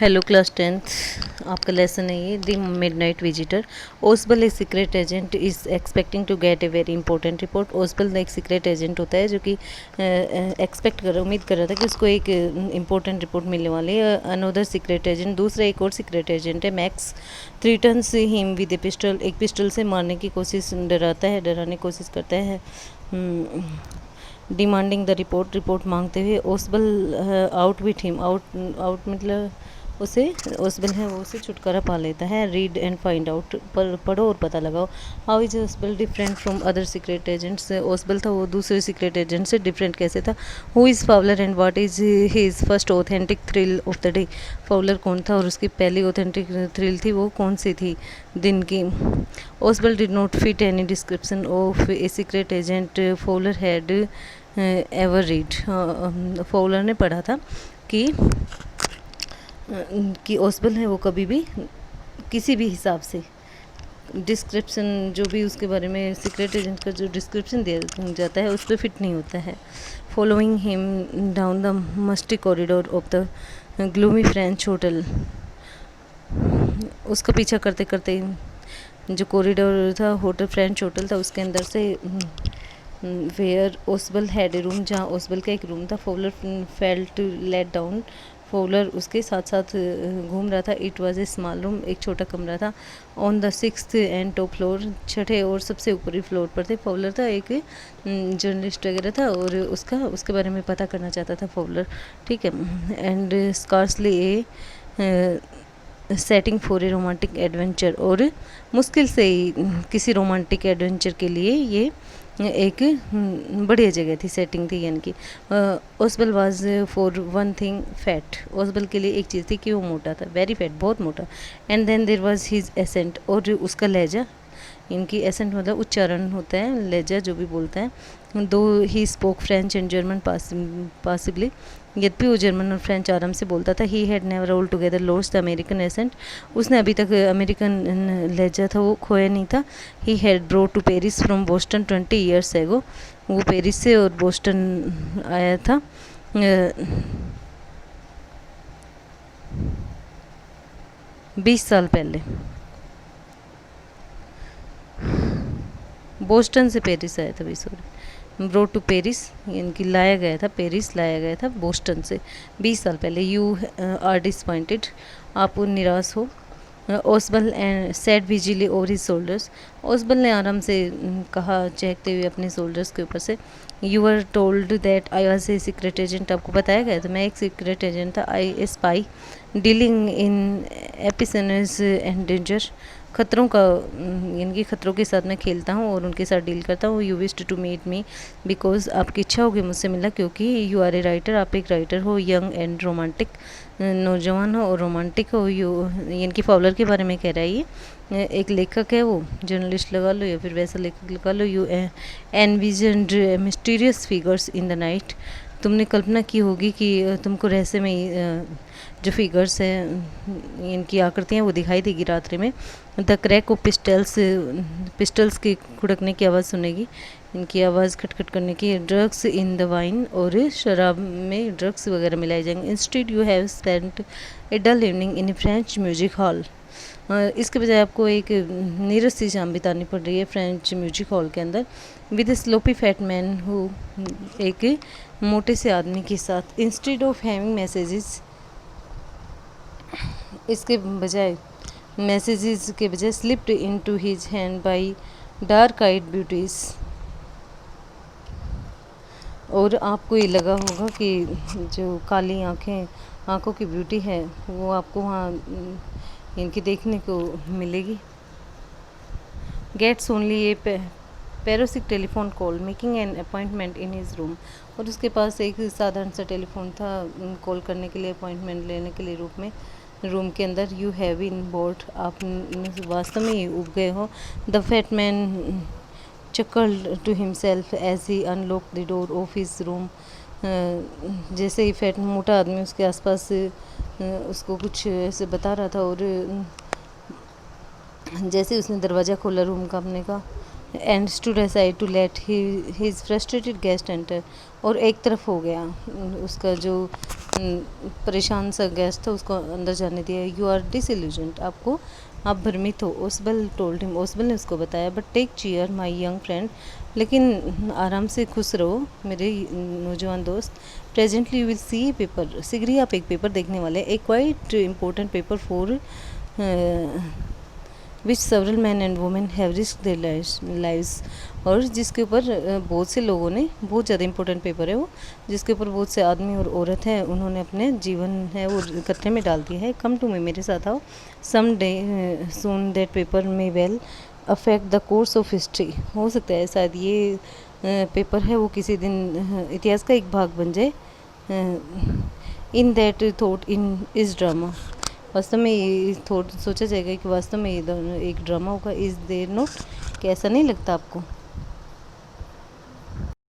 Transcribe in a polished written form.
Hello class tenth, आपका lesson है ये द मिडनाइट विजिटर। ओसबल एक secret agent is expecting to get a very important report. Ausable एक secret agent होता है जो कि उम्मीद कर रहा था कि उसको एक इम्पोर्टेंट रिपोर्ट मिलने वाली है। अनदर सीक्रेट एजेंट, दूसरा एक और सीक्रेट एजेंट है Max, threatens him with a pistol, एक पिस्टल से मारने की कोशिश, डराने की कोशिश करता है। डिमांडिंग द रिपोर्ट मांगते हुए। ओसबल आउट विथ हिम, आउट मतलब उसे ओसबल है वो उसे छुटकारा पा लेता है। रीड एंड फाइंड आउट, पढ़ो और पता लगाओ। How is Ausable different from other secret agents, Ausable था वो दूसरे सीक्रेट एजेंट से डिफरेंट कैसे था। Who is Fowler and what is his first authentic thrill of the day, Fowler कौन था और उसकी पहली ऑथेंटिक थ्रिल थी वो कौन सी थी दिन की। Ausable did not fit any description of a secret agent Fowler had ever read, Fowler ने पढ़ा था कि ओसबल है वो कभी भी किसी भी हिसाब से डिस्क्रिप्शन जो भी उसके बारे में सीक्रेट एजेंट का जो डिस्क्रिप्शन दिया जाता है उस पर फिट नहीं होता है। Following him down the musty corridor of the gloomy French hotel, उसका पीछा करते करते जो कॉरिडोर था होटल, फ्रेंच होटल था, उसके अंदर से where Osbal had a room, जहाँ ओसबल का एक रूम था। Fowler felt let down, Fowler उसके साथ साथ घूम रहा था। It was a small room, एक छोटा कमरा था। On the 6th and top floor, छठे और सबसे ऊपरी फ्लोर पर थे। फॉलर था एक जर्नलिस्ट वगैरह था और उसके बारे में पता करना चाहता था फॉलर, ठीक है। And scarcely A setting for a romantic adventure, और मुश्किल से ही किसी रोमांटिक एडवेंचर के लिए ये एक बढ़िया जगह थी, सेटिंग थी। यानी कि Ausable was for one thing fat, Ausable के लिए एक चीज़ थी कि वो मोटा था, वेरी फैट, बहुत मोटा। And then there was his accent, और उसका लहजा, इनकी एसेंट मतलब उच्चारण होता है, लहजा जो भी बोलता है। Though he spoke French and German possibly, यद्यपि वो जर्मन और फ्रेंच आराम से बोलता था। He had never altogether lost the American accent, उसने अभी तक अमेरिकन लहजा था वो खोया नहीं था। He had brought to Paris from Boston 20 years ago, वो पेरिस से और बोस्टन आया था 20 साल पहले। बोस्टन से पेरिस आया था भाई, सॉरी, ब्रोड टू पेरिस, यानी कि लाया गया था, पेरिस लाया गया था बोस्टन से 20 साल पहले। यू आर डिसपॉइंटेड, आप निराश हो। Ausable and said wheezily over his shoulders, Ausable ने आराम से कहा चहकते हुए अपने शोल्डर्स के ऊपर से। You are told that I was a secret agent, आपको बताया गया था मैं एक सीक्रेट एजेंट था। I a spy dealing in espionage and danger, खतरों का यानी कि खतरों के साथ मैं खेलता हूँ और उनके साथ डील करता हूँ। You wished to meet me because, आपकी इच्छा होगी मुझसे मिलना क्योंकि यू आर ए राइटर, आप एक राइटर हो। यंग एंड रोमांटिक, नौजवान हो और रोमांटिक हो। यू यानी कि फॉवलर के बारे में कह रहा है ये, एक लेखक है वो, जर्नलिस्ट लगा लो या फिर वैसा लेखक लगा लो। You envisioned mysterious figures in the night, तुमने कल्पना की होगी कि तुमको रहस्यमय जो फिगर्स हैं, इनकी आकृतियाँ वो दिखाई देगी रात्रि में। द क्रैक ऑफ पिस्टल्स की खुड़कने की आवाज़ सुनेगी, इनकी आवाज़ खटखट करने की। ड्रग्स इन द वाइन, और शराब में ड्रग्स वगैरह मिलाए जाएंगे। Instead you have spent a dull evening in a French music hall, इसके बजाय आपको एक नीरस सी शाम बितानी पड़ रही है फ्रेंच म्यूजिक हॉल के अंदर। With sloppy fat man who, एक मोटे से आदमी के साथ। इंस्टीड ऑफ हैविंग मैसेजेस, इसके बजाय मैसेजेस के बजाय slipped into his hand by dark eyed beauties, और आपको ये लगा होगा कि जो काली आँखों की ब्यूटी है वो आपको वहाँ इनकी देखने को मिलेगी। Gets only a prosaic telephone call making an appointment in his room, और उसके पास एक साधारण सा टेलीफोन था कॉल करने के लिए, अपॉइंटमेंट लेने के लिए रूम के अंदर। यू हैव इन बोर्ड, आप वास्तव में ही उब गए हो। The fat man chuckled to himself as he unlocked the door of his room, जैसे ही फैट मोटा आदमी उसके आसपास उसको कुछ ऐसे बता रहा था, और जैसे उसने दरवाज़ा खोला रूम का अपने का, and stood aside to let his frustrated guest enter, और एक तरफ हो गया उसका जो परेशान सा गेस्ट था, उसको अंदर जाने दिया। यू आर डिसइल्यूजन्ड, आप भ्रमित हो। ओसबल टोल्ड हिम, ओसबल ने उसको बताया। But take cheer my young friend, लेकिन आराम से खुश रहो मेरे नौजवान दोस्त। Presently you will see paper, शीघ्र ही आप एक पेपर देखने वाले हैं, a quite important paper for which several man and women have risk their lives, और जिसके ऊपर बहुत से लोगों ने, बहुत ज़्यादा इंपॉर्टेंट पेपर है वो, जिसके ऊपर बहुत से आदमी और औरत हैं, उन्होंने अपने जीवन है वो खतरे में डाल दिया है। कम टू मी, मेरे साथ आओ। Some day soon that paper may well affect the course of history, हो सकता है शायद ये पेपर है वो किसी दिन इतिहास का एक भाग बन जाए। इन दैट थॉट इन इस ड्रामा, वास्तव में ये थॉट सोचा जाएगा कि वास्तव में ये एक ड्रामा होगा। इज़ देयर नॉट, क्या ऐसा नहीं लगता आपको?